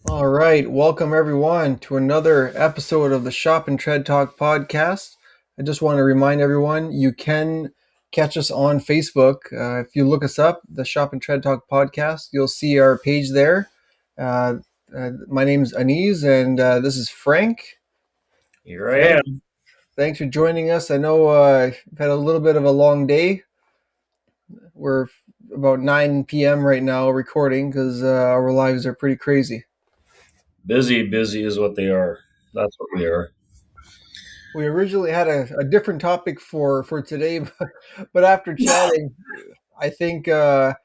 All right, welcome everyone to another episode of the Shop and Tread Talk podcast. I just want to remind everyone you can catch us on Facebook. If you look us up, the Shop and Tread Talk podcast, you'll see our page there. Uh, my name's Aniz, and this is Frank. Here I Frank, am. thanks for joining us. I know we've had a little bit of a long day. We're about 9 p.m. right now recording because our lives are pretty crazy. Busy, busy is what they are. That's what we are. We originally had a different topic for today, but after chatting, I think the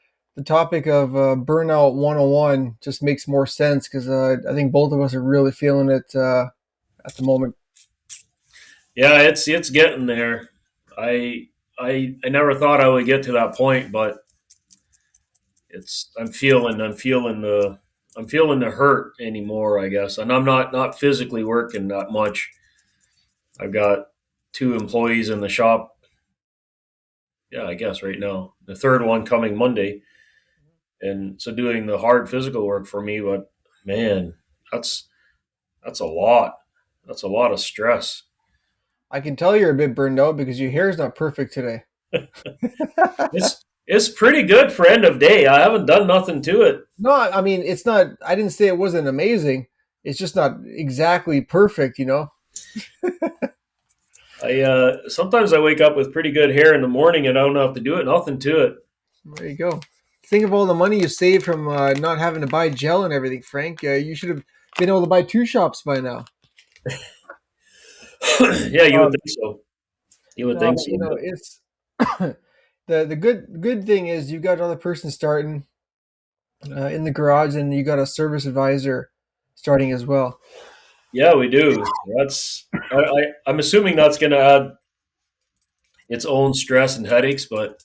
topic of Burnout 101 just makes more sense because I think both of us are really feeling it at the moment. Yeah, it's getting there. I never thought I would get to that point, but it's I'm feeling the hurt anymore, I guess. And I'm not physically working that much. I've got two employees in the shop. Yeah, I guess right now. The third one coming Monday. And so doing the hard physical work for me, but man, that's that's a lot. That's a lot of stress. I can tell you're a bit burned out because your hair is not perfect today. It's pretty good for end of day. I haven't done nothing to it. No, I mean it's not. I didn't say it wasn't amazing. It's just not exactly perfect, you know. I sometimes I wake up with pretty good hair in the morning and I don't have to do it. Nothing to it. There you go. Think of all the money you saved from not having to buy gel and everything, Frank. You should have been able to buy two shops by now. Yeah, you would Um, think so. You would no, think but so. But it's the good thing is you got another person starting in the garage, and you got a service advisor starting as well. yeah, we do. I'm assuming that's going to add its own stress and headaches. But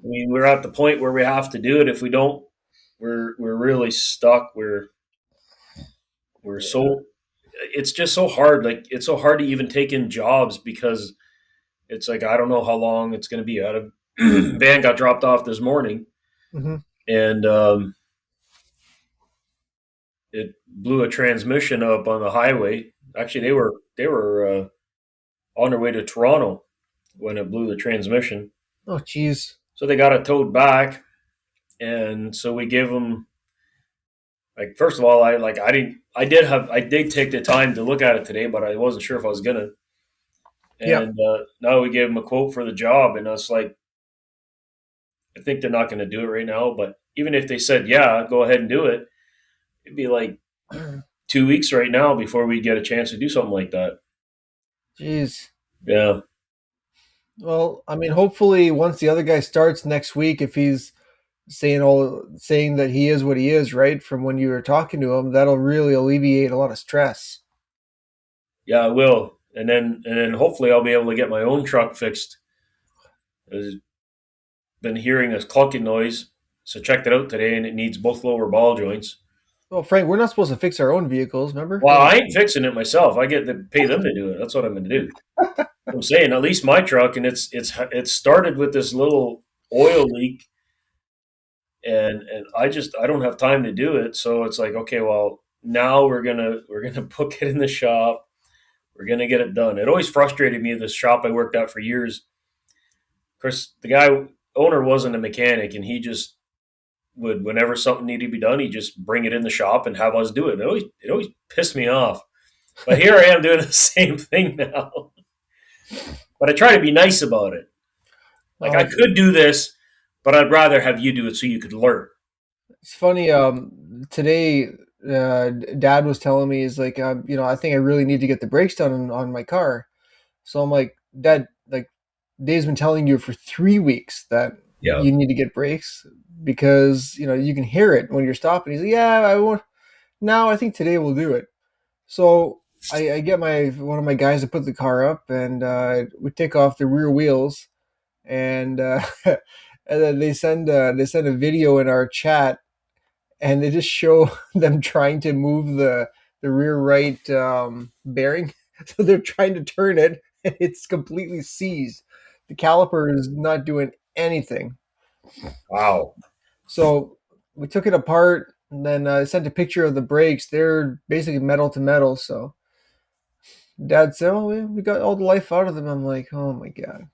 I mean, we're at the point where we have to do it. If we don't, we're really stuck. We're Yeah. so it's just so hard. Like it's so hard to even take in jobs because it's like I don't know how long it's going to be. I had a van got dropped off this morning, Hmm. and it blew a transmission up on the highway. Actually, they were on their way to Toronto when it blew the transmission. Oh, geez. So they got it towed back, and so we gave them like first of all, I did take the time to look at it today, but I wasn't sure if I was gonna. Yeah. And now we gave them a quote for the job, and I was like, I think they're not going to do it right now. But even if they said, yeah, go ahead and do it, it'd be like 2 weeks right now before we get a chance to do something like that. Jeez. Yeah. Well, I mean, hopefully, once the other guy starts next week, if he's saying that he is what he is, right? From when you were talking to him, that'll really alleviate a lot of stress. Yeah, I will. And then hopefully I'll be able to get my own truck fixed. I've been hearing a clunking noise. So checked it out today and it needs both lower ball joints. Well, Frank, we're not supposed to fix our own vehicles, remember? Well, I ain't fixing it myself. I get to pay them to do it. That's what I'm going to do. I'm saying at least my truck, and it started with this little oil leak, and I don't have time to do it. So it's like, okay, well now we're gonna book it in the shop. We're gonna get it done. It always frustrated me. This shop I worked at for years. Of course, the guy owner wasn't a mechanic, and he just would whenever something needed to be done, he'd just bring it in the shop and have us do it. It always pissed me off. But here I am doing the same thing now. But I try to be nice about it. Like Oh, I could do this, but I'd rather have you do it so you could learn. it's funny. Today, Dad was telling me, is like, I think I really need to get the brakes done on my car. So I'm like, Dad, like, Dave's been telling you for 3 weeks that Yeah. you need to get brakes because you can hear it when you're stopping. He's like, yeah, I won't. Now I think today we'll do it. So I get my one of my guys to put the car up, and we take off the rear wheels, and and then they send a video in our chat, and they just show them trying to move the rear right bearing. So they're trying to turn it, and it's completely seized. The caliper is not doing anything. Wow. So we took it apart. And then I sent a picture of the brakes. They're basically metal to metal. So Dad said, "Oh, we got all the life out of them." I'm like, "Oh my god."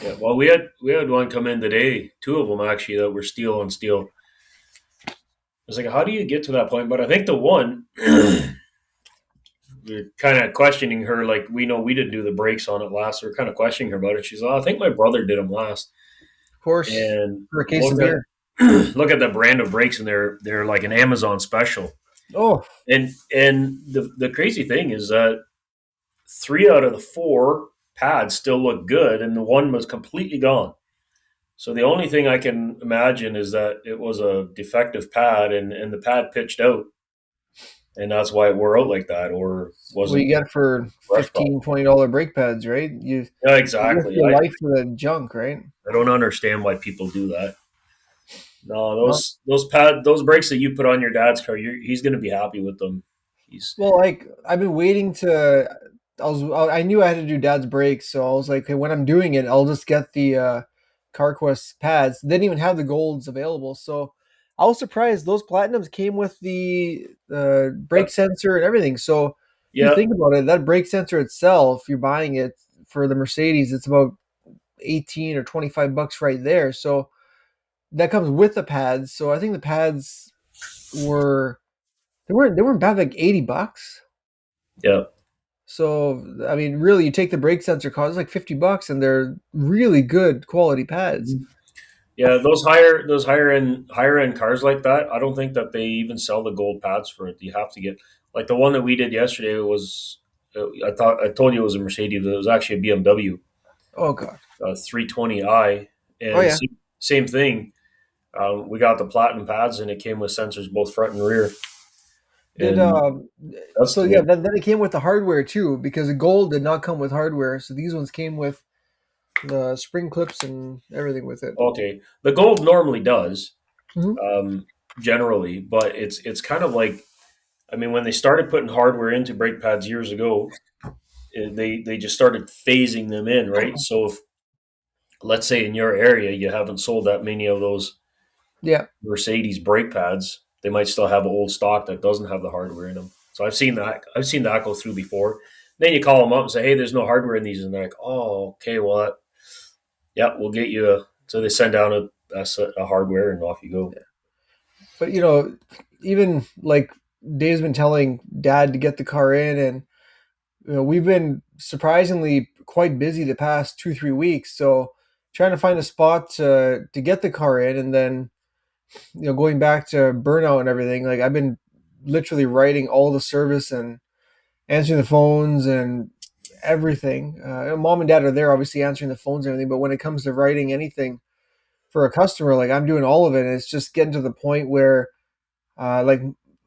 Yeah, well, we had one come in today, two of them actually that were steel on steel. I was like, how do you get to that point? But I think the one we're kind of questioning her, like we know we didn't do the brakes on it last. So we're kind of questioning her about it. She's like, oh, I think my brother did them last. Of course, And for a case look of at beer. look at the brand of brakes, and they're like an Amazon special. Oh, And the crazy thing is that three out of the four pads still look good, and the one was completely gone. So the only thing I can imagine is that it was a defective pad, and the pad pitched out, and that's why it wore out like that, or what you wasn't get for brush prop. $15, $20 brake pads, right? Yeah, You risk exactly. your I life for the junk, right? I don't understand why people do that. No, Well, those brakes that you put on your dad's car, he's going to be happy with them. He's well, like I've been waiting to. I knew I had to do Dad's brakes, so I was like, okay, when I'm doing it, I'll just get the CarQuest pads. They didn't even have the golds available, so I was surprised those platinums came with the brake sensor and everything. So if you yeah, think about it, that brake sensor itself, you're buying it for the Mercedes, it's about 18 or $25 right there. So that comes with the pads. So I think the pads were they weren't bad, like $80. yeah. So I mean, really, you take the brake sensor cost, it's like $50, and they're really good quality pads. Yeah, those higher end cars like that, I don't think that they even sell the gold pads for it. You have to get like the one that we did yesterday was I told you it was a Mercedes, but it was actually a BMW Oh god. 320i, Oh and yeah. same thing. We got the platinum pads, and it came with sensors both front and rear, Did and that's so the yeah, one. then it came with the hardware too, because the gold did not come with hardware. So these ones came with the spring clips and everything with it. Okay, the gold normally does Hmm. um, generally, but it's kind of like I mean when they started putting hardware into brake pads years ago, they just started phasing them in, right? So if let's say in your area you haven't sold that many of those Yeah. Mercedes brake pads, they might still have old stock that doesn't have the hardware in them. So I've seen that go through before. Then you call them up and say, "Hey, there's no hardware in these," and they're like, "Oh, okay, well, yeah, we'll get you." So they send down a hardware, and off you go. But even like Dave's been telling Dad to get the car in, and we've been surprisingly quite busy the past 2 3 weeks. So trying to find a spot to get the car in, and then going back to Burnout and everything. Like I've been literally writing all the service and answering the phones and everything. Mom and Dad are there, obviously answering the phones and everything. But when it comes to writing anything for a customer, like I'm doing all of it, and it's just getting to the point where like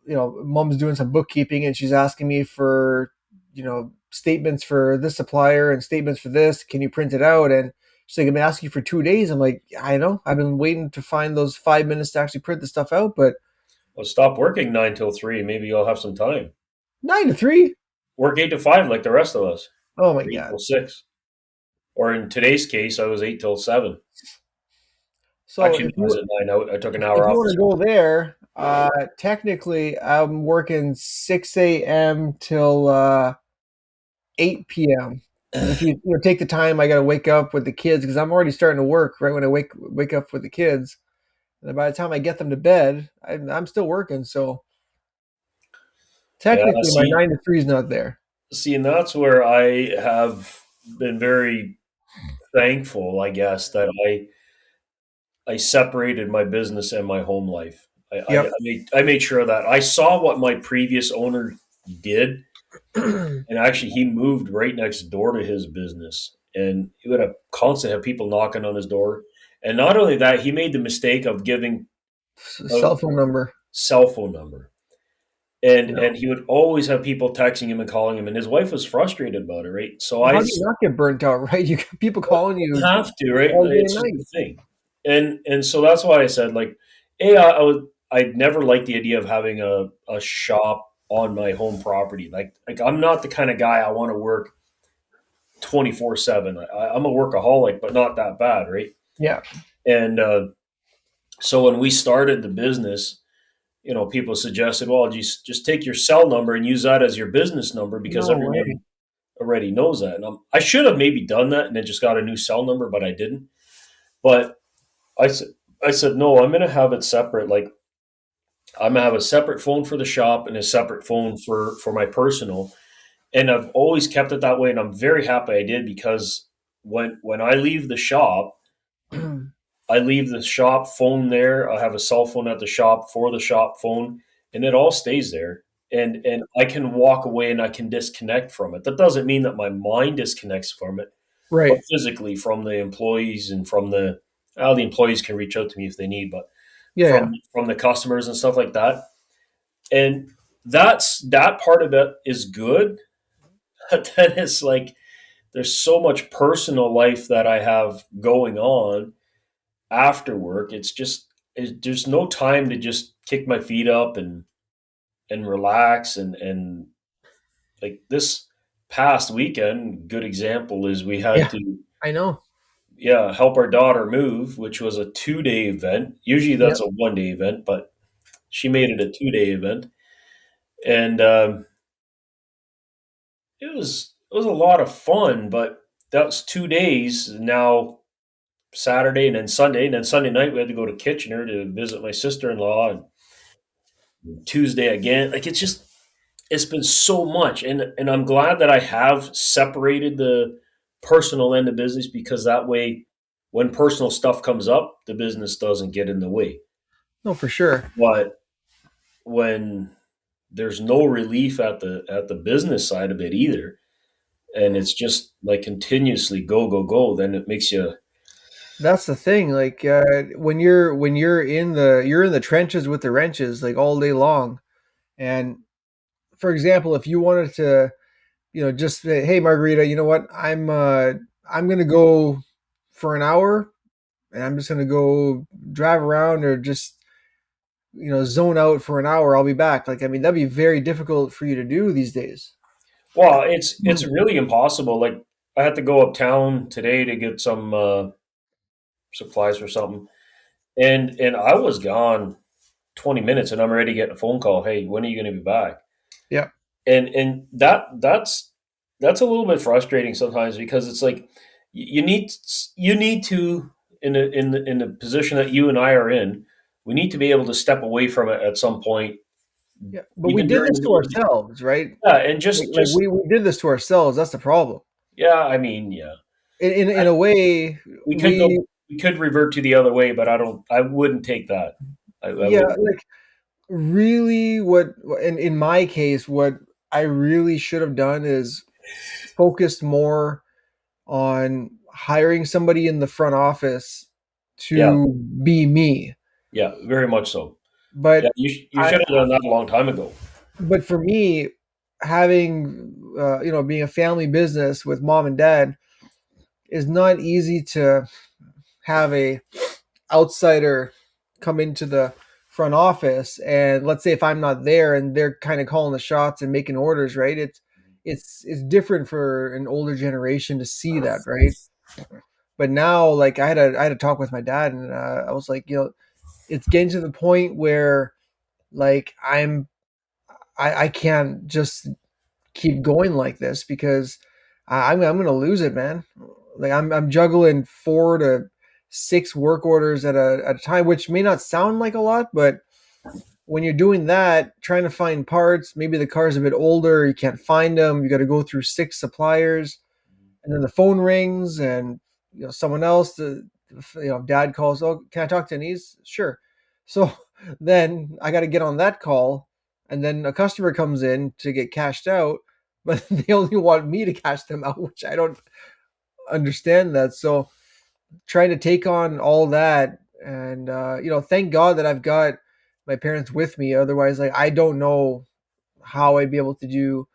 mom's doing some bookkeeping and she's asking me for statements for this supplier and statements for this, can you print it out? And she's like, I've been asking you for 2 days. I'm like, I know, I've been waiting to find those 5 minutes to actually print the stuff out, but Well, stop working 9 till 3. Maybe you'll have some time. 9 to 3. Work 8 to 5 like the rest of us, Oh my or eight god. till six. Or in today's case, I was 8 till 7. So Actually, no, I was at 9. I took an if hour you off want this to morning. go there, technically I'm working 6 a.m. till 8 p.m. If you take the time, I got to wake up with the kids because I'm already starting to work right when I wake up with the kids. And then by the time I get them to bed, I'm still working. So Yeah, technically, my 9 to 3 is not there. and that's where I have been very thankful, I guess, that I separated my business and my home life. Yep. I made sure that I saw what my previous owner did, and actually he moved right next door to his business, and he would have constantly have people knocking on his door. And not only that, he made the mistake of giving a Cell phone number. cell phone number. And No. he would always have people texting him and calling him, and his wife was frustrated about it, right? So Well, how do you not get burnt out, right? You got people calling you you have to, right? all day and It's just night. the thing. And so that's why I said, like, I'd never liked the idea of having a shop on my home property. Like I'm not the kind of guy I want to work 24/7. I'm a workaholic, but not that bad, right? Yeah. And so when we started the business, people suggested, well, just take your cell number and use that as your business number because No everyone way. already knows that. And I should have maybe done that and then just got a new cell number, but I didn't. But I said, I said no. I'm going to have it separate. Like I'm going to have a separate phone for the shop and a separate phone for my personal. And I've always kept it that way, and I'm very happy I did because when I leave the shop, I leave the shop phone there. I have a cell phone at the shop for the shop phone, and it all stays there. And I can walk away and I can disconnect from it. That doesn't mean that my mind disconnects from it, but Right. physically from the employees and from the employees can reach out to me if they need, but Yeah, yeah. from the customers and stuff like that. And that part of it is good, but then it's like there's so much personal life that I have going on after work. There's no time to just kick my feet up and relax and like this past weekend. Good example is we had Yeah, to I know. help our daughter move, which was a 2 day event. Usually Yep. that's a 1 day event, but she made it a 2 day event, and it was a lot of fun. But that was 2 days. Now Saturday and then Sunday, and then Sunday night we had to go to Kitchener to visit my sister in law, and Tuesday again. Like it's been so much, and I'm glad that I have separated the personal end of business because that way, when personal stuff comes up, the business doesn't get in the way. No, for sure. But when there's no relief at the business side of it either, and it's just like continuously go go go, then it makes you That's the thing. Like when you're in the trenches with the wrenches like all day long. And for example, if you wanted to, just say, hey Margarita, you know what? I'm gonna go for an hour and I'm just gonna go drive around or just zone out for an hour. I'll be back. Like I mean, that'd be very difficult for you to do these days. well, it's really impossible. Like I had to go uptown today to get some supplies for something, and I was gone 20 minutes, and I'm already getting a phone call. Hey, when are you going to be back? Yeah. And that's a little bit frustrating sometimes because it's like you need to in the position that you and I are in, we need to be able to step away from it at some point, Yeah. But we even did during this the to week. ourselves, right? Yeah, and Like just we did this to ourselves. That's the problem. yeah, I mean, yeah, In a way, we could go, we we could revert to the other way, but I wouldn't take that. I yeah, wouldn't. like really what in my case, what I really should have done is focused more on hiring somebody in the front office Yeah, to be me. yeah, very much so. Yeah, But you I should have done that a long time ago. but for me, having being a family business with mom and dad is not easy to have a outsider come into the front office. And let's say if I'm not there and they're kind of calling the shots and making orders, right? It's different for an older generation to see that, right? But now, like I had a talk with my dad, and I was like, it's getting to the point where like I can't just keep going like this because I'm gonna lose it, man. Like I'm juggling 4 to 6 work orders at a time, which may not sound like a lot, but when you're doing that, trying to find parts, maybe the car's a bit older, you can't find them, you got to go through 6 suppliers, and then the phone rings, and someone else, dad calls, oh, can I talk to Aniz? Sure. So then I got to get on that call, and then a customer comes in to get cashed out, but they only want me to cash them out, which I don't understand that. So trying to take on all that, and thank God that I've got my parents with me. Otherwise, like I don't know how I'd be able to do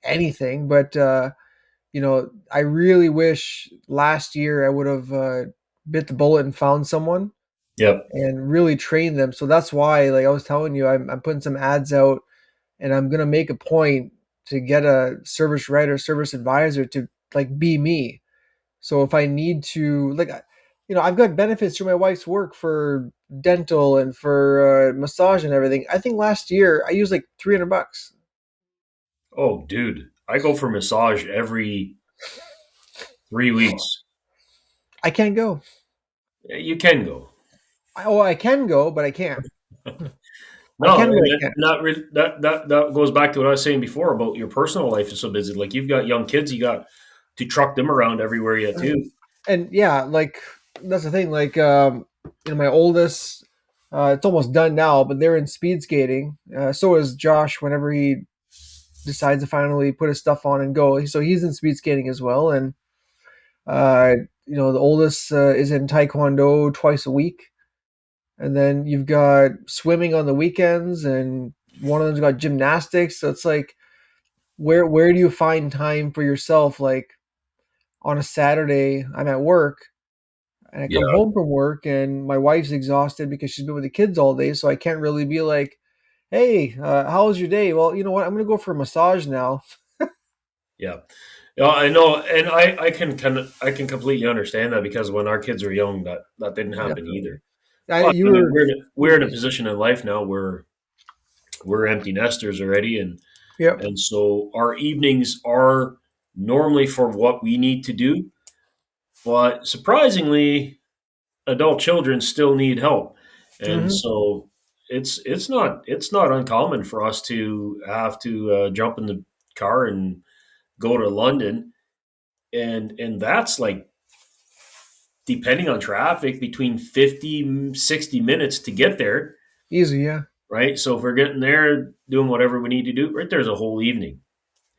anything. But I really wish last year I would have bit the bullet and found someone Yep. and really trained them. So that's why, like I was telling you, I'm putting some ads out, and I'm gonna make a point to get a service writer, service advisor to like be me. So if I need to, like, I've got benefits through my wife's work for dental and for massage and everything. I think last year I used like $300. Oh, dude, I go for massage every 3 weeks. I can't go. You can go. I can go, but I can't. I No, can, but and I can't. that goes back to what I was saying before about your personal life is so busy. Like you've got young kids, you got to truck them around everywhere you too. And yeah, like that's the thing. Like, my oldest, it's almost done now, but they're in speed skating. So is Josh whenever he decides to finally put his stuff on and go. So he's in speed skating as well. And uh, the oldest is in taekwondo twice a week. And then you've got swimming on the weekends, and one of them's got gymnastics. So it's like, where do you find time for yourself? Like on a Saturday, I'm at work and I come Yeah, home from work and my wife's exhausted because she's been with the kids all day, so I can't really be like, "Hey, how was your day?" Well, you know what? I'm gonna go for a massage now. yeah. Yeah, I know, and I can completely understand that because when our kids were young, that didn't happen Definitely. either. But You I mean, were. we're in a position in life now where we're empty nesters already, Yep. and so our evenings are normally for what we need to do. But surprisingly, adult children still need help, and Hmm. so it's not uncommon for us to have to jump in the car and go to London, and that's like depending on traffic between 50 60 minutes to get there, Easy. Yeah. right? So if we're getting there doing whatever we need to do, right there's a whole evening,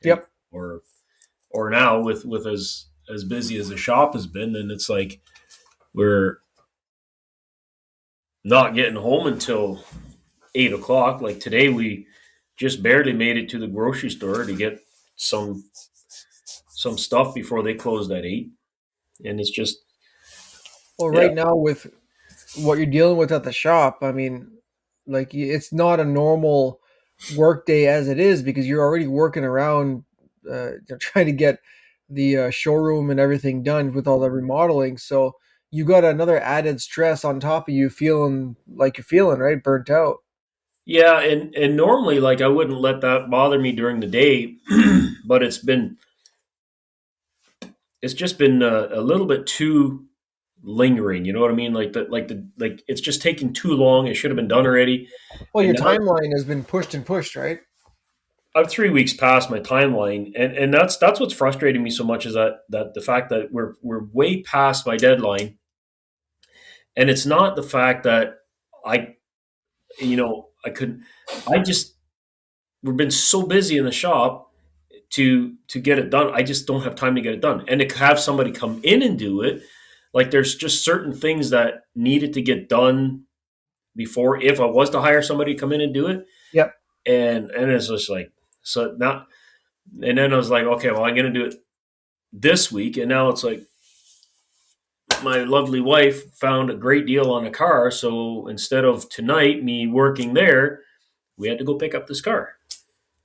right? Yep. Or now with as busy as the shop has been, then it's like we're not getting home until 8 o'clock. Like today, we just barely made it to the grocery store to get some some stuff before they closed at 8, and it's just Well, yeah, right now with what you're dealing with at the shop, I mean, like it's not a normal work day as it is because you're already working around, trying to get the showroom and everything done with all the remodeling. So you got another added stress on top of you feeling like you're feeling right, burnt out. yeah, and normally like I wouldn't let that bother me during the day, but it's just been a little bit too lingering. You know what I mean? Like it's just taking too long. It should have been done already, Well, and your now timeline has been pushed and pushed, right? I'm 3 weeks past my timeline, and that's what's frustrating me so much is that the fact that we're way past my deadline, and it's not the fact that I I couldn't I just we've been so busy in the shop to get it done. I just don't have time to get it done, and to have somebody come in and do it, like there's just certain things that needed to get done before if I was to hire somebody to come in and do it, Yep. and it's just like so now. And then I was like, okay, well, I'm going to do it this week. And now it's like my lovely wife found a great deal on a car. So instead of tonight, me working there, we had to go pick up this car.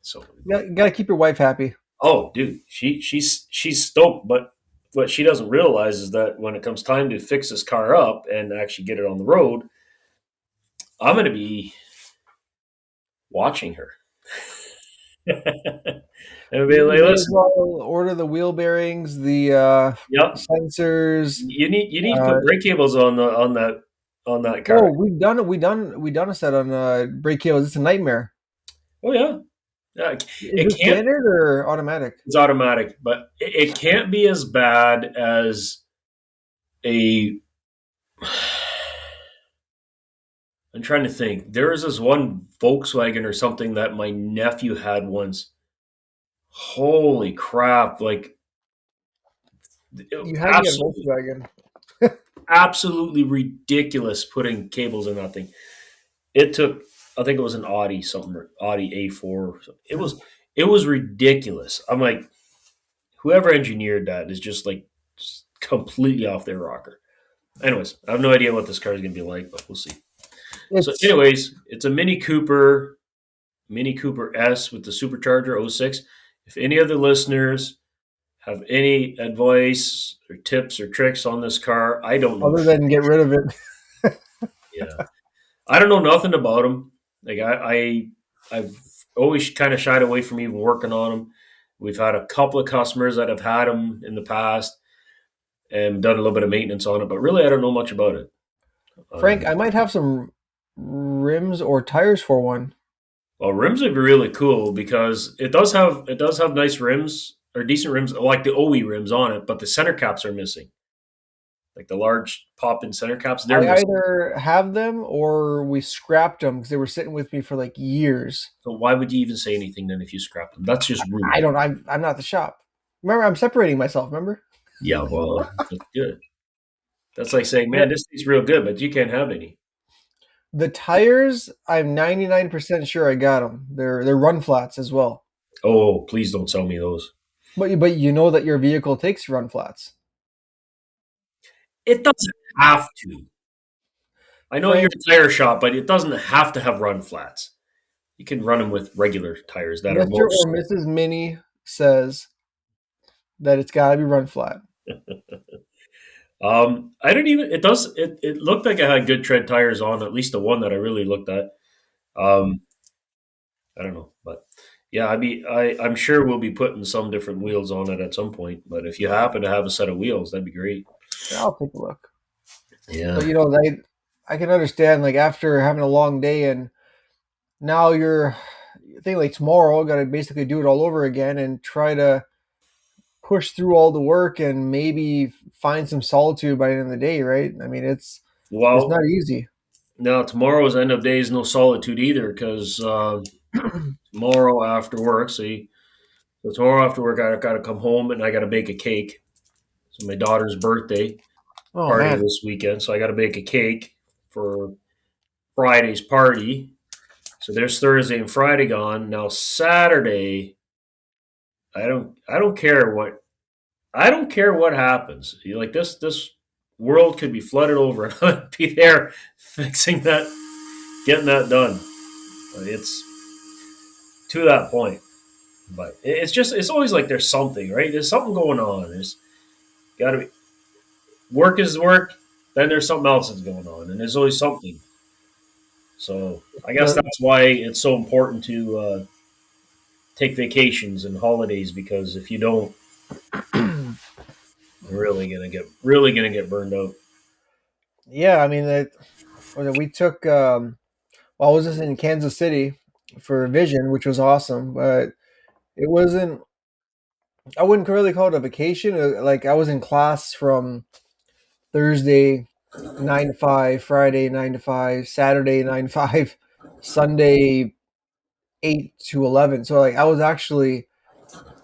So, You got to keep your wife happy. oh, dude, she's stoked. But what she doesn't realize is that when it comes time to fix this car up and actually get it on the road, I'm going to be watching her. And I'll be You like, may as listen, well order the wheel bearings, the yep, sensors. you need to Uh, put brake cables on that car. oh, we done a set on brake cables. It's a nightmare. Oh yeah, yeah, Is it it can't. standard or automatic? It's automatic, but it can't be as bad as a. I'm trying to think. There was this one Volkswagen or something that my nephew had once. Holy crap! Like You had to get a absolutely, Volkswagen. absolutely ridiculous putting cables in that thing. It took. I think it was an Audi something, Audi A4. Or something. It was ridiculous. I'm like, whoever engineered that is just like just completely off their rocker. Anyways, I have no idea what this car is going to be like, but we'll see. So, It's anyways, it's a Mini Cooper S with the supercharger '06. If any of the listeners have any advice or tips or tricks on this car. I don't know. Other than get rid of it. Yeah, I don't know nothing about them. Like I've always kind of shied away from even working on them. We've had a couple of customers that have had them in the past and done a little bit of maintenance on it, but really I don't know much about it. Frank, Um, I might have some rims or tires for one. well, rims would be really cool because it does have nice rims or decent rims, like the OE rims on it, but the center caps are missing. Like the large pop-in center caps, they're I missing. either have them or we scrapped them because they were sitting with me for like years. So why would you even say anything then if you scrap them? That's just rude. I don't. I'm not the shop. Remember, I'm separating myself. Remember? Yeah, well, that's good. That's like saying, Yeah. man, this tastes real good, but you can't have any. The tires, I'm 99% sure I got them. They're run flats as well. Oh, please don't sell me those. But you know that your vehicle takes run flats. It doesn't have to. I know you're Frank, a tire shop, but it doesn't have to have run flats. You can run them with regular tires that are more. Mr. or Mrs. Minnie says that it's got to be run flat. I don't even. It does. It looked like it had good tread tires on. At least the one that I really looked at. Um, I don't know, but yeah, I'm sure we'll be putting some different wheels on it at some point. But if you happen to have a set of wheels, that'd be great. I'll take a look. Yeah. But I can understand like after having a long day and now you're I think like tomorrow got to basically do it all over again and try to push through all the work and maybe find some solitude by the end of the day, right? I mean, it's Well, not easy. now tomorrow's end of day is no solitude either because tomorrow after work, see, so tomorrow after work I got to come home and I got to bake a cake. It's my daughter's birthday Oh party man. this weekend, so I got to bake a cake for Friday's party. So there's Thursday and Friday gone. Now Saturday, I don't care what happens. Like this world could be flooded over, and I'd be there fixing that, getting that done. It's to that point, but it's always like there's something, right? There's something going on. There's got to be work is work. Then there's something else that's going on, and there's always something. So I guess The that's why it's so important to take vacations and holidays because if you don't, you're really gonna get burned out. yeah, I mean, we took. Well, I was just in Kansas City for Vision, which was awesome, but it wasn't. I wouldn't really call it a vacation. Like I was in class from Thursday 9 to 5, Friday 9 to 5, Saturday 9 to 5, Sunday 8 to 11. So like I was actually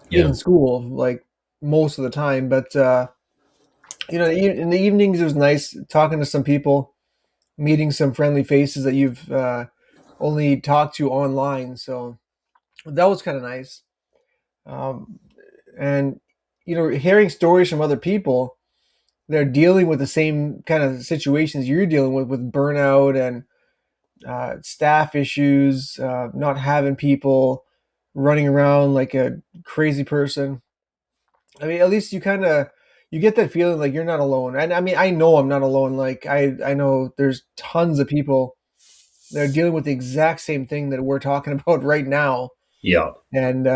Yeah, in school like most of the time, but in the evenings it was nice talking to some people, meeting some friendly faces that you've only talked to online. So that was kind of nice. Um, and hearing stories from other people, they're dealing with the same kind of situations you're dealing with burnout and staff issues, not having people running around like a crazy person. I mean, at least you get that feeling like you're not alone. And I mean, I know I'm not alone. Like I know there's tons of people that are dealing with the exact same thing that we're talking about right now, yeah. and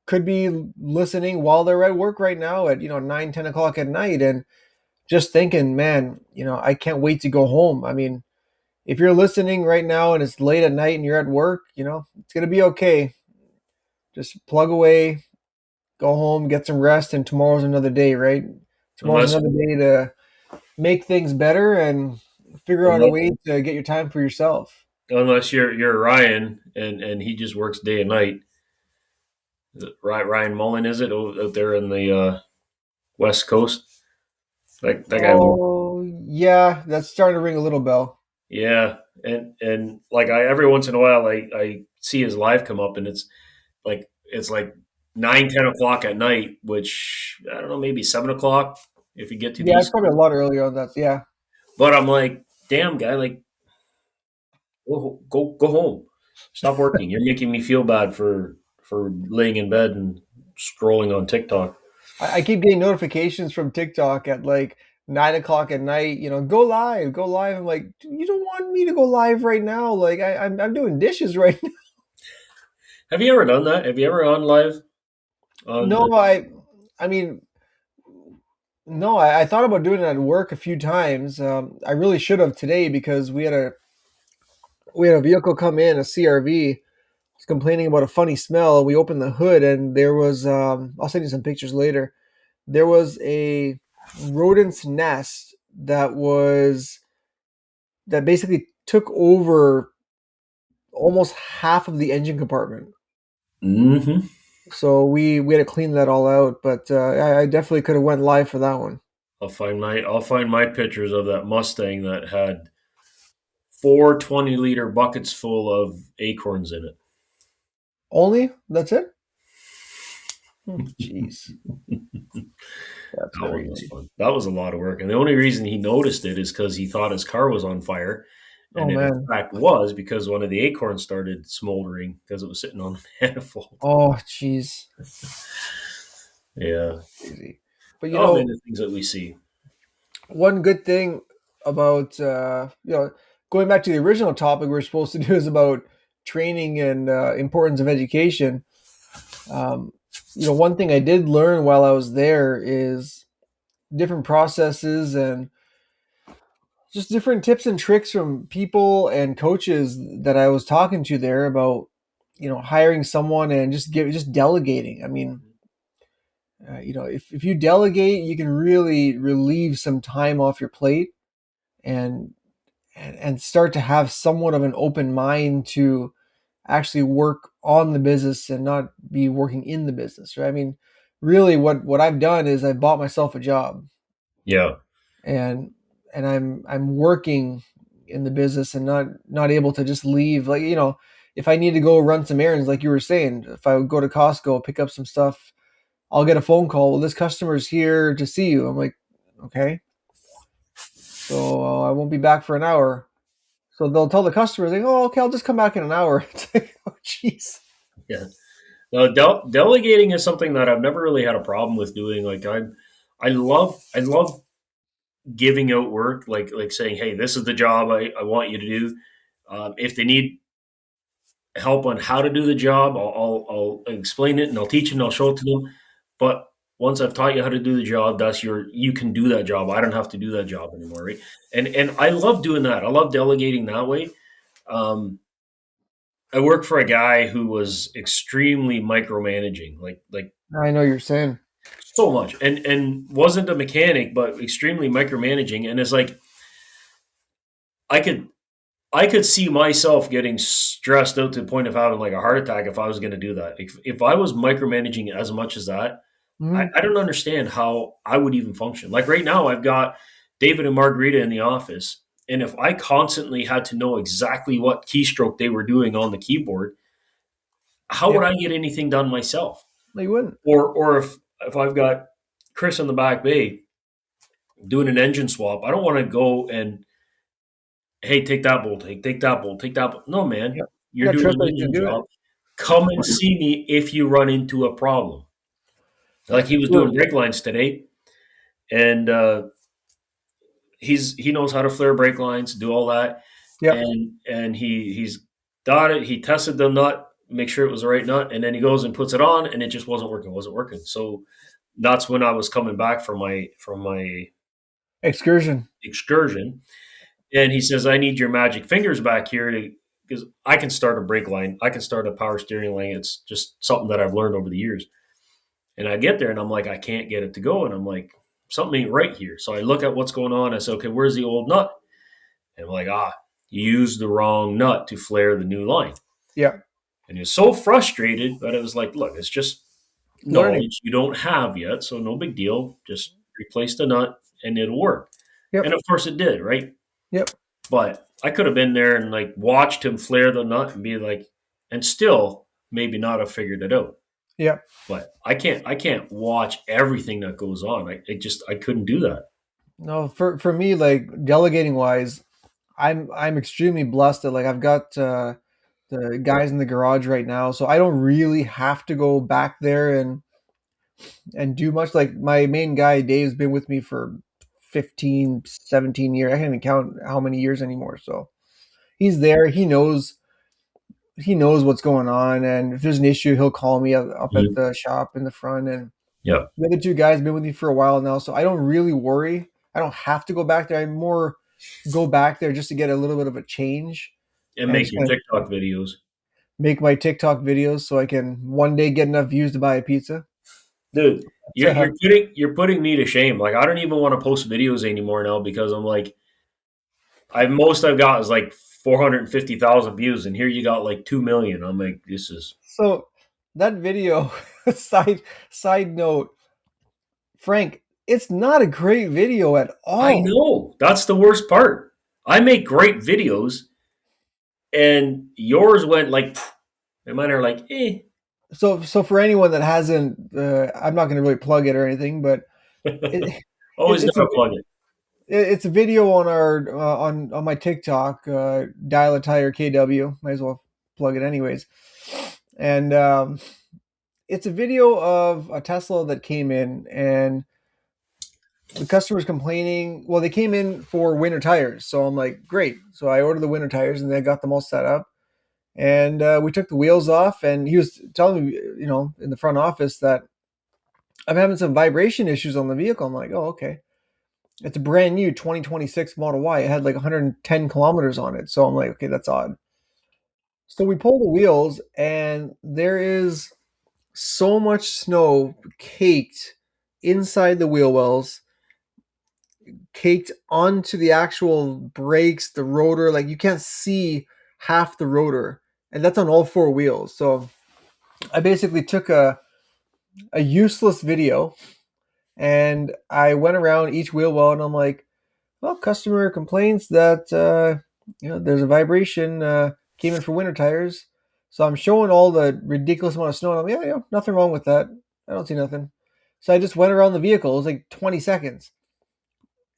could be listening while they're at work right now at 9, 10 o'clock at night, and just thinking, man, I can't wait to go home. I mean, if you're listening right now and it's late at night and you're at work, it's gonna be okay. Just plug away, go home, get some rest, and tomorrow's another day, right? Tomorrow's Unless another day to make things better and figure out a unless, way to get your time for yourself. unless you're Ryan and he just works day and night. Ryan Mullen is it out there in the West Coast? That guy works. Oh, yeah, that's starting to ring a little bell. Yeah, and like I every once in a while I see his live come up and it's like 9, 10 o'clock at night, which I don't know, maybe 7 o'clock if you get to the Yeah, it's East probably a Coast. lot earlier on that. Yeah. But I'm like, damn guy, like go home, stop working. You're making me feel bad for laying in bed and scrolling on TikTok. I keep getting notifications from TikTok at like 9 o'clock at night. Go live, go live. I'm like, you don't want me to go live right now. Like I'm doing dishes right now. Have you ever done that? Have you ever on live on? No, I mean, no, I thought about doing it at work a few times. I really should have today because we had a vehicle come in, a CRV. Was complaining about a funny smell. We opened the hood and there was I'll send you some pictures later. There was a rodent's nest that basically took over almost half of the engine compartment. Mm-hmm. So we had to clean that all out, but I definitely could have went live for that one. I'll find my pictures of that Mustang that had 4 20-liter buckets full of acorns in it. Only that's it. Jeez, that's That very one was nice. fun. That was a lot of work, and the only reason he noticed it is because he thought his car was on fire, Oh and it in man. fact was because one of the acorns started smoldering because it was sitting on the manifold. Oh jeez, Yeah. crazy. But Oh man, the things that we see. one good thing about going back to the original topic we are supposed to do is about training and importance of education. Um, one thing I did learn while I was there is different processes and just different tips and tricks from people and coaches that I was talking to there about hiring someone and just delegating. I mean, if you delegate, you can really relieve some time off your plate and and start to have somewhat of an open mind to actually work on the business and not be working in the business, right? I mean, really what I've done is I bought myself a job Yeah. and I'm working in the business and not able to just leave. Like, if I need to go run some errands, like you were saying, if I would go to Costco, pick up some stuff, I'll get a phone call. Well, this customer's here to see you. I'm like, okay, so I won't be back for an hour. So they'll tell the customer, like, oh, okay, I'll just come back in an hour. It's like, oh, jeez. Yeah. Now, delegating is something that I've never really had a problem with doing. Like I love giving out work, like saying, hey, this is the job I want you to do. If they need help on how to do the job, I'll explain it and I'll teach them, I'll show it to them. But once I've taught you how to do the job, you can do that job. I don't have to do that job anymore, right? And I love doing that. I love delegating that way. Um, I worked for a guy who was extremely micromanaging, like I know you're saying. so much, and wasn't a mechanic, but extremely micromanaging. And it's like I could I could see myself getting stressed out to the point of having like a heart attack if I was going to do that. If I was micromanaging as much as that, I, Mhm. I don't understand how I would even function. Like right now, I've got David and Margarita in the office, and if I constantly had to know exactly what keystroke they were doing on the keyboard, how would Yep. I get anything done myself? No, you wouldn't. Or if I've got Chris in the back bay doing an engine swap, I don't want to go and hey, take that bolt, take that bolt, take that bolt. No, man, Yep. You you're got to doing trust an that he's going engine to do it. job. Come and see me if you run into a problem. Like he was Sure. doing brake lines today, and he knows how to flare brake lines, do all that, Yep. and he's got it. He tested the nut, make sure it was the right nut, and then he goes and puts it on, and it just wasn't working. Wasn't working. So that's when I was coming back from my Excursion. excursion, and he says, "I need your magic fingers back here to." Because I can start a brake line, I can start a power steering line. It's just something that I've learned over the years. And I get there and I'm like, I can't get it to go. And I'm like, something ain't right here. So I look at what's going on. I say, okay, where's the old nut? And I'm like, you used the wrong nut to flare the new line. Yeah. And he was so frustrated that it was like, look, it's just Learning. knowledge you don't have yet. So no big deal. Just replace the nut and it'll work. Yep. And of course it did, right? Yep. But I could have been there and like watched him flare the nut and be like, and still maybe not have figured it out. Yep. But I can't watch everything that goes on. I couldn't do that. No, for me, like delegating wise, I'm extremely blessed that like I've got the guys in the garage right now, so I don't really have to go back there and and do much. Like my main guy, Dave's been with me for 15, 17 years. I can't even count how many years anymore. So he's there. He knows what's going on, and if there's an issue, he'll call me up at Mhm. the shop in the front. And Yeah. the other two guys have been with me for a while now, so I don't really worry. I don't have to go back there. I more go back there just to get a little bit of a change And and make just your kind of TikTok videos. make my TikTok videos so I can one day get enough views to buy a pizza. Dude, you're So, you're putting you're putting me to shame. Like I don't even want to post videos anymore now because I'm like I've got is like 450,000 views, and here you got like 2 million. I'm like, this is. so that video, side side note, Frank, it's not a great video at I all. know that's the worst part. I make great videos, and yours went like, pff, and mine are like, eh. So for anyone that hasn't, I'm not going to really plug it or anything, but it, Always it's a gotta plug it. it's a video on our on my TikTok, Dial a Tire KW. Might as well plug it anyways. And it's a video of a Tesla that came in, and the customer's complaining. Well, they came in for winter tires, so I'm like, great. So I ordered the winter tires, and they got them all set up. And we took the wheels off, and he was telling me, in the front office that I'm having some vibration issues on the vehicle. I'm like, oh, okay. It's a brand new 2026 Model Y. It had like 110 kilometers on it. So I'm like, okay, that's odd. So we pull the wheels, and there is so much snow caked inside the wheel wells, caked onto the actual brakes, the rotor. Like you can't see half the rotor, and that's on all four wheels. So I basically took a useless video, and I went around each wheel well, and I'm like, well, customer complains that there's a vibration, came in for winter tires. So I'm showing all the ridiculous amount of snow, and I'm like, yeah, nothing wrong with that. I don't see nothing. So I just went around the vehicle. It was like 20 seconds,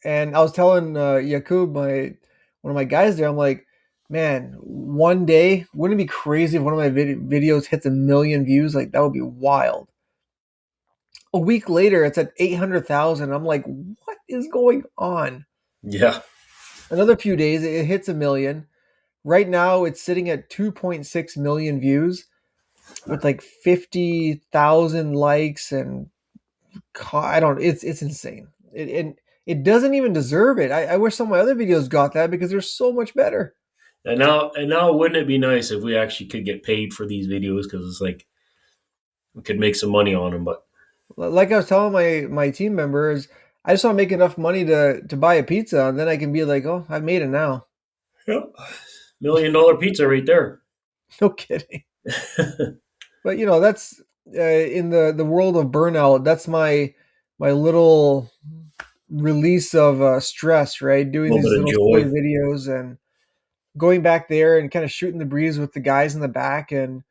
and I was telling Yakub, my one of my guys there, I'm like, man, one day wouldn't it be crazy if one of my videos hits 1 million views? Like that would be wild. A week later, it's at 800,000. I'm like, what is going on? Yeah. Another few days, it hits 1 million. Right now, it's sitting at 2.6 million views with like 50,000 likes, and I don't. It's insane. It doesn't even deserve it. I wish some of my other videos got that because they're so much better. And now, wouldn't it be nice if we actually could get paid for these videos? Because it's like we could make some money on them. But Like I was telling my team members, I just want to make enough money to buy a pizza, and then I can be like, oh, I made it now. yeah, $1 million pizza right there. No kidding. But that's in the world of burnout. That's my little release of stress, right? A Doing little these bit of little silly joy. videos and going back there and kind of shooting the breeze with the guys in the back, and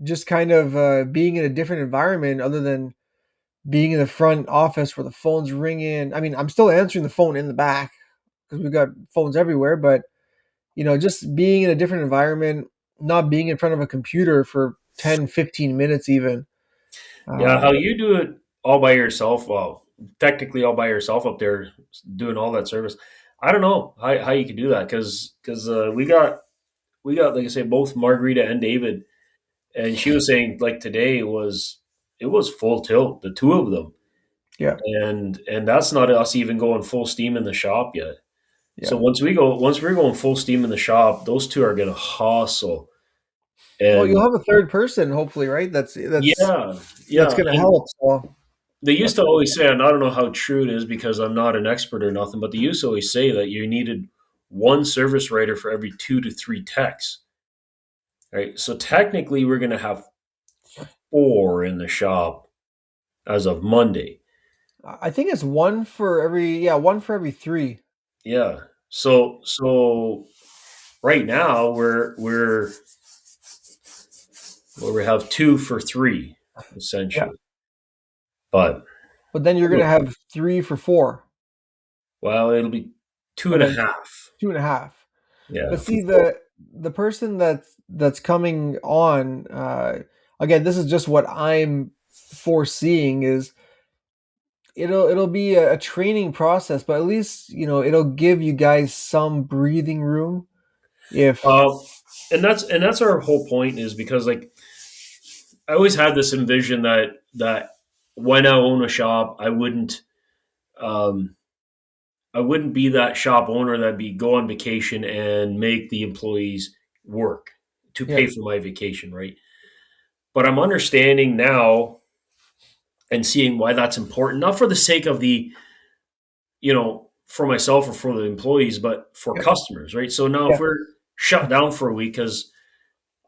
just kind of being in a different environment other than being in the front office where the phone's ringing. I mean, I'm still answering the phone in the back because we've got phones everywhere, but just being in a different environment, not being in front of a computer for 10, 15 minutes even. Yeah, Um, how you do it all by yourself? Well, technically all by yourself up there doing all that service. I don't know how you can do that because we got like I say both Margarita and David, and she was saying like today it was full tilt, the two of them, yeah, and that's not us even going full steam in the shop yet. So yeah. once we're going full steam in the shop, those two are gonna hustle. Well, you'll And have a third person, hopefully, right? That's yeah, yeah. going to And help. So they used that's to cool. always say, and I don't know how true it is because I'm not an expert or nothing, but they used to always say that you needed one service writer for every 2 to 3 techs. Right. So technically we're gonna have 4 in the shop as of Monday. I think it's one for every three. Yeah. So right now we have 2 for 3 Yeah, essentially. But but then you're going to have 3 for 4, well, it'll be two and a eventually half. 2.5. But Yeah. see, the person that's coming on, again, this is just what I'm. foreseeing is it'll be a training process, but at least it'll give you guys some breathing room. If Uh, and that's our whole point is because like I always had this envision that when I own a shop, um, I wouldn't be that shop owner that'd be go on vacation and make the employees work to yeah, pay for my vacation, right? But I'm understanding now and seeing why that's important, not for the sake of for myself or for the employees, but for yeah, customers, right? So now if yeah, we're shut down for a week, because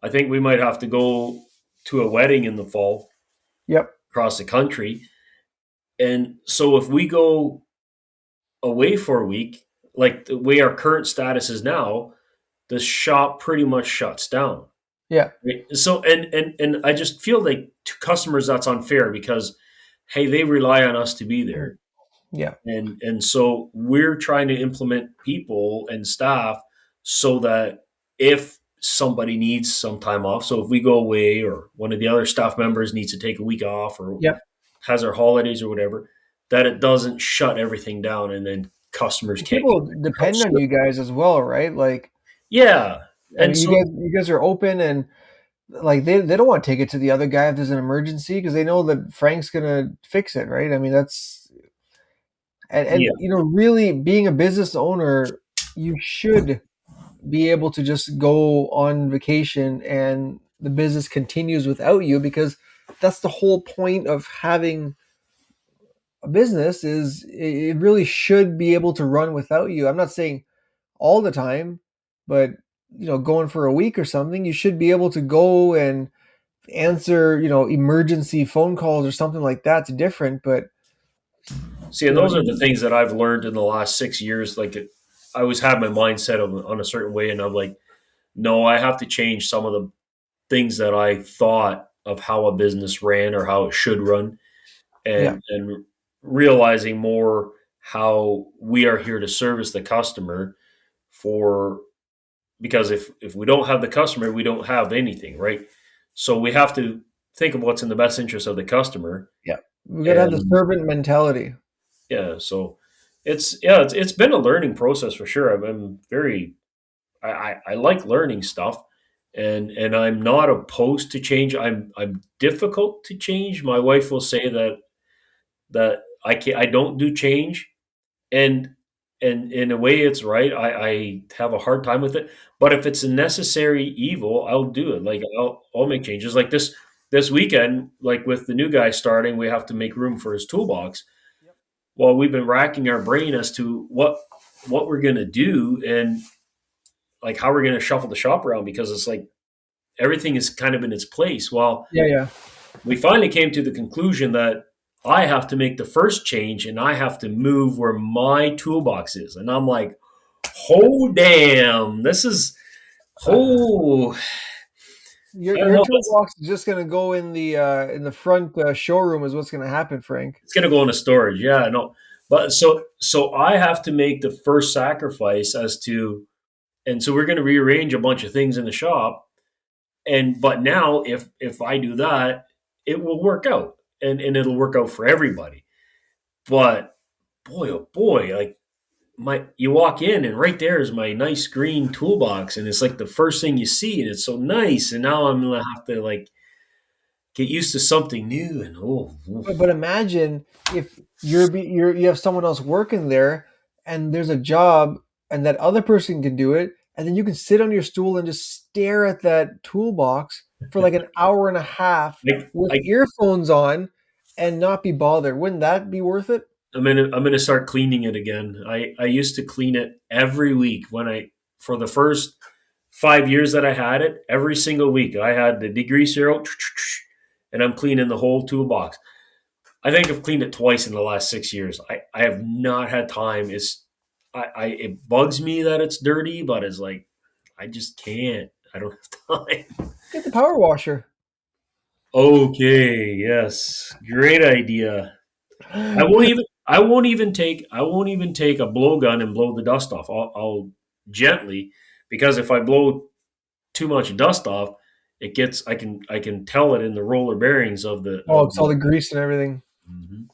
I think we might have to go to a wedding in the fall yep, across the country. And so if we go away for a week, like the way our current status is now, the shop pretty much shuts down. yeah, Right? So and I just feel like to customers that's unfair because hey, they rely on us to be mm, there. yeah, And so we're trying to implement people and staff so that if somebody needs some time off, so if we go away or one of the other staff members needs to take a week off or yep. has their holidays or whatever, that it doesn't shut everything down and then customers can't get People depend on you guys as well, right? Like, yeah. I And mean, so you guys are open, and like they don't want to take it to the other guy if there's an emergency because they know that Frank's gonna fix it, right? I mean, that's and yeah. really being a business owner, you should be able to just go on vacation and the business continues without you because that's the whole point of having a business is it really should be able to run without you. I'm not saying all the time, but going for a week or something, you should be able to go and answer, emergency phone calls or something like that's different. But See, and those are the things that I've learned in the last 6 years. I always had my mindset on a certain way, and I'm like, no, I have to change some of the things that I thought of how a business ran or how it should run, yeah, and realizing more how we are here to service the customer for because if we don't have the customer, we don't have anything, right? So we have to think of what's in the best interest of the customer, yeah, we got to have the and servant mentality. yeah, so it's been a learning process for sure. I'm very I like learning stuff, and I'm not opposed to change. I'm difficult to change. My wife will say that I don't do change, and in a way it's right. I have a hard time with it, but if it's a necessary evil, I'll do it. Like I'll make changes. Like this weekend, like with the new guy starting, we have to make room for his toolbox. Yep. Well, we've been racking our brain as to what we're gonna do and like how we're gonna shuffle the shop around because it's like everything is kind of in its place. Well, Yeah, yeah. we finally came to the conclusion that I have to make the first change and I have to move where my toolbox is. And I'm like, oh damn, this is oh Your I don't your know. toolbox is just gonna go in the front showroom is what's gonna happen, Frank. It's gonna go into storage. Yeah, no. But so I have to make the first sacrifice as to and so we're gonna rearrange a bunch of things in the shop. And but now if I do that, it will work out and it'll work out for everybody. But boy, oh boy, like my you walk in and right there is my nice green toolbox and it's like the first thing you see and it's so nice and now I'm gonna have to like get used to something new and oh But imagine if you have someone else working there, and there's a job, and that other person can do it, and then you can sit on your stool and just stare at that toolbox for like an hour and a half like with I earphones on and not be bothered. Wouldn't that be worth it? I'm gonna start cleaning it again. I used to clean it every week when I for the first 5 years that I had it, every single week I had the degreaser out and I'm cleaning the whole toolbox. I think I've cleaned it twice in the last 6 years. I have not had time. It bugs me that it's dirty, but it's like I just can't. I don't have time. Get the power washer. Okay, yes. Great idea. I won't even take a blowgun and blow the dust off. I'll gently because if I blow too much dust off, I can tell it in the roller bearings of the Oh, of it's all the. the grease and everything. Mhm.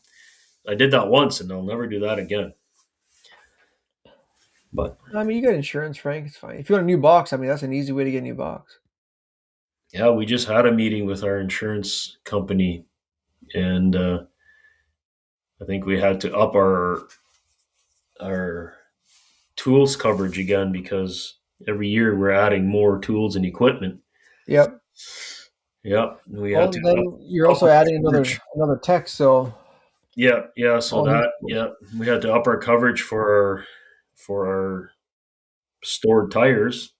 I did that once, and I'll never do that again. But I mean, you got insurance, Frank. It's fine. If you want a new box, I mean, that's an easy way to get a new box. yeah, we just had a meeting with our insurance company, and I think we had to up our tools coverage again because every year we're adding more tools and equipment. Yep. Yeah, we had Well, to then you're up also our adding coverage. another tech, so Yeah, yeah. So all these. that, yeah, we had to up our coverage for our stored tires.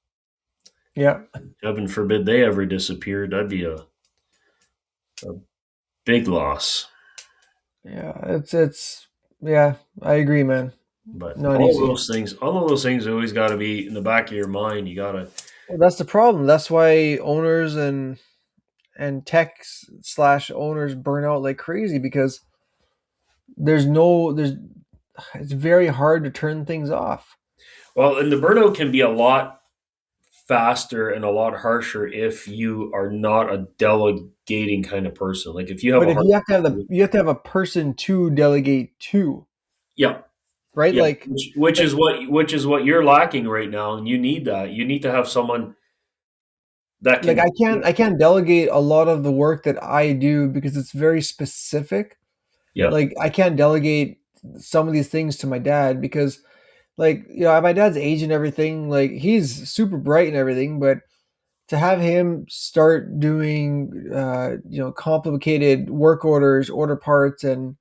Yeah, Heaven forbid they ever disappeared. That'd be a big loss. yeah. It's yeah. I agree, man. But Not easy. all of those things always got to be in the back of your mind. You got to. Well, that's the problem. That's why owners and techs slash owners burn out like crazy because there's it's very hard to turn things off. Well, and the burnout can be a lot faster and a lot harsher if you are not a delegating kind of person. Like if you have But a if hard, you have to have a person to delegate to, yeah, right? yeah, Like which is what you're lacking right now, and you need that. You need to have someone that like can. I can't delegate a lot of the work that I do because it's very specific. Yeah, Like I can't delegate some of these things to my dad because like at my dad's age and everything, like he's super bright and everything, but to have him start doing complicated work orders, order parts, and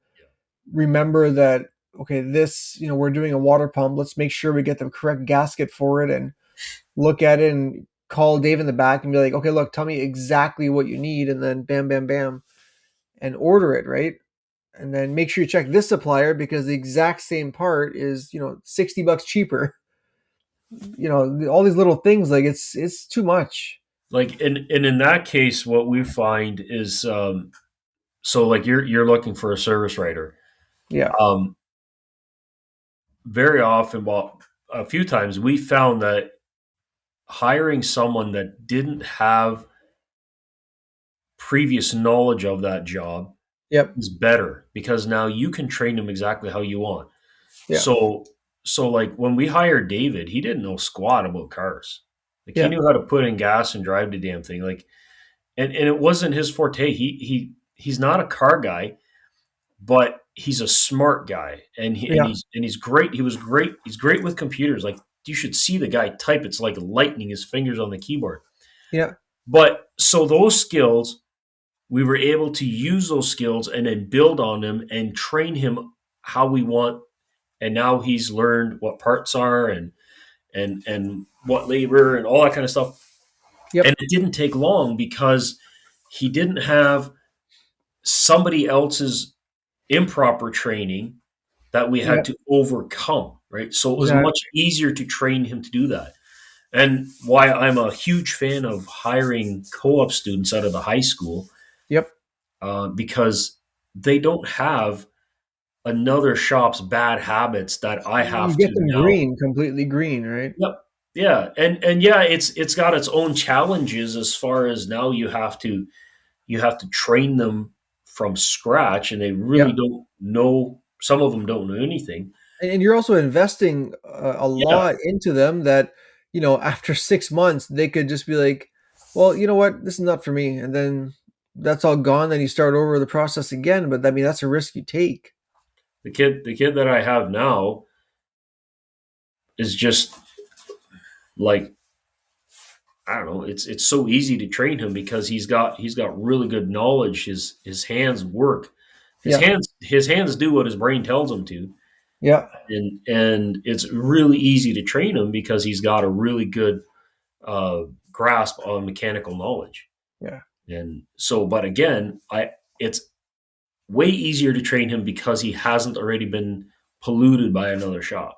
remember that okay, this we're doing a water pump, let's make sure we get the correct gasket for it and look at it and call Dave in the back and be like, okay, look, tell me exactly what you need, and then bam, bam, bam, and order it, right? And then make sure you check this supplier because the exact same part is, $60 cheaper. All these little things, like it's too much. like and in that case, what we find is so like you're looking for a service writer. Yeah. Um, Very often, well, a few times we found that hiring someone that didn't have previous knowledge of that job Yep. is better because now you can train them exactly how you want. Yeah. So like when we hired David, he didn't know squat about cars. Like he Yeah. knew how to put in gas and drive the damn thing. Like and it wasn't his forte. He's not a car guy, but he's a smart guy Yeah. he's great. He was great. He's great with computers. Like you should see the guy type. It's like lightning his fingers on the keyboard. Yeah. But so those skills, we were able to use those skills and then build on them and train him how we want. And now he's learned what parts are and what labor and all that kind of stuff. And Yep. it didn't take long because he didn't have somebody else's improper training that we had Yep. to overcome, right? So it was much Exactly. easier to train him to do that. And why I'm a huge fan of hiring co op students out of the high school, Yep. because they don't have another shop's bad habits that I You have to get them now. green, completely green, right? Yep. Yeah. And yeah, it's got its own challenges as far as now you have to train them from scratch and they really Yep. don't know. Some of them don't know anything. And you're also investing a Yeah. lot into them that, after 6 months, they could just be like, well, you know what? This is not for me. And then that's all gone. Then you start over the process again. But I mean, that's a risk you take. The kid that I have now is just like, I don't know. It's so easy to train him because he's got really good knowledge. His hands work. His Yeah. hands do what his brain tells him to, Yeah. and it's really easy to train him because he's got a really good uh, grasp on mechanical knowledge. Yeah. And so, but again, it's way easier to train him because he hasn't already been polluted by another shop.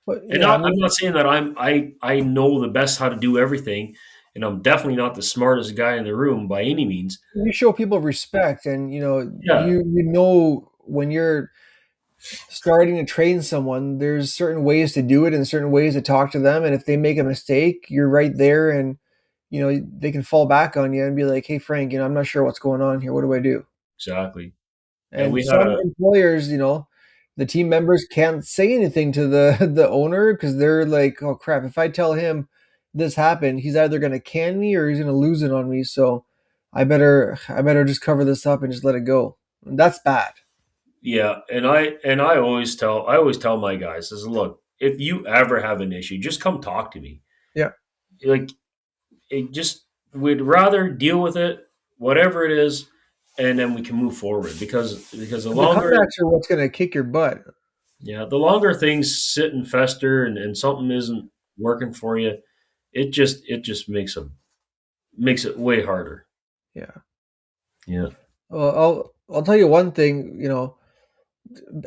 But And yeah, I I'm mean, not saying that I know the best how to do everything, and I'm definitely not the smartest guy in the room by any means. you show people respect and, Yeah, when you're starting to train someone, there's certain ways to do it and certain ways to talk to them. And if they make a mistake, you're right there and they can fall back on you and be like, "Hey, Frank, I'm not sure what's going on here. What do I do?" exactly. And And we had some a employers, the team members can't say anything to the the owner because they're like, "Oh crap! If I tell him this happened, he's either going to can me or he's going to lose it on me. So I better just cover this up and just let it go." And that's bad. yeah, and I always tell my guys is look, if you ever have an issue, just come talk to me. Yeah, Like it just we'd rather deal with it, whatever it is, and then we can move forward because the the longer comebacks are what's going to kick your butt. yeah, the longer things sit and fester and something isn't working for you, it just makes it way harder. Yeah. Yeah. Well, I'll tell you one thing.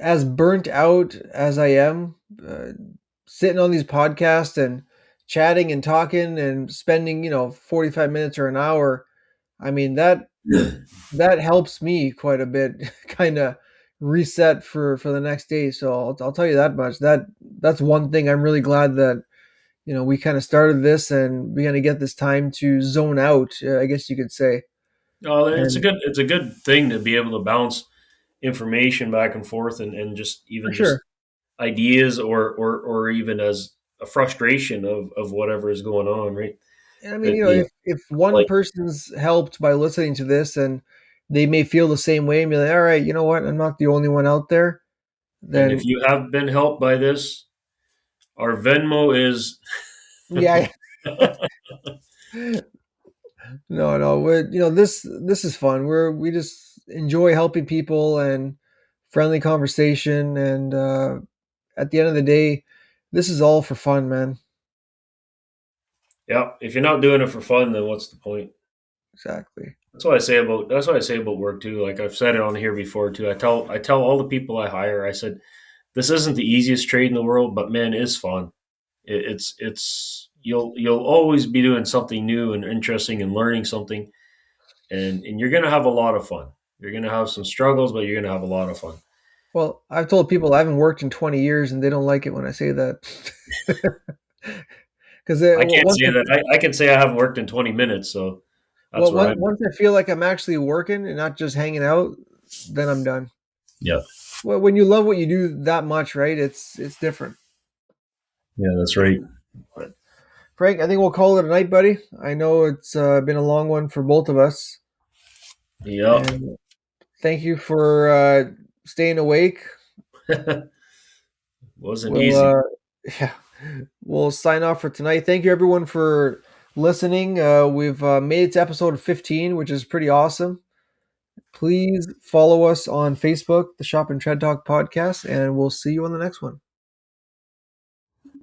As burnt out as I am, sitting on these podcasts and chatting and talking and spending 45 minutes or an hour, I mean that helps me quite a bit, kind of reset for the next day. So I'll tell you that much. That's one thing I'm really glad that we kind of started this and we're gonna get this time to zone out. I guess you could say. No, And it's a good thing to be able to bounce information back and forth and just for even just sure. ideas or even as a frustration of whatever is going on, right? And I mean, But yeah, if one like person's helped by listening to this and they may feel the same way and be like, all right, you know what, I'm not the only one out there, and if then you have been helped by this, our Venmo is yeah, no, this is fun. We just enjoy helping people and friendly conversation, and at the end of the day, this is all for fun, man. yeah, if you're not doing it for fun, then what's the point? Exactly. That's what I say about work too. Like I've said it on here before too. I tell all the people I hire, I said, this isn't the easiest trade in the world, but man, it's fun. It's you'll always be doing something new and interesting and learning something, and you're gonna have a lot of fun. You're gonna have some struggles, but you're gonna have a lot of fun. Well, I've told people I haven't worked in 20 years, and they don't like it when I say that. Because I can't once say that. I can say I haven't worked in 20 minutes, so that's Well, where once I'm. once I feel like I'm actually working and not just hanging out, then I'm done. Yeah, Well, when you love what you do that much, right? It's different. yeah, that's right. But Frank, I think we'll call it a night, buddy. I know it's been a long one for both of us, Yeah, and thank you for staying awake. wasn't We'll easy. yeah, we'll sign off for tonight. Thank you everyone for listening. We've made it to episode 15, which is pretty awesome. Please follow us on Facebook, the Shop and Tread Talk podcast, and we'll see you on the next one.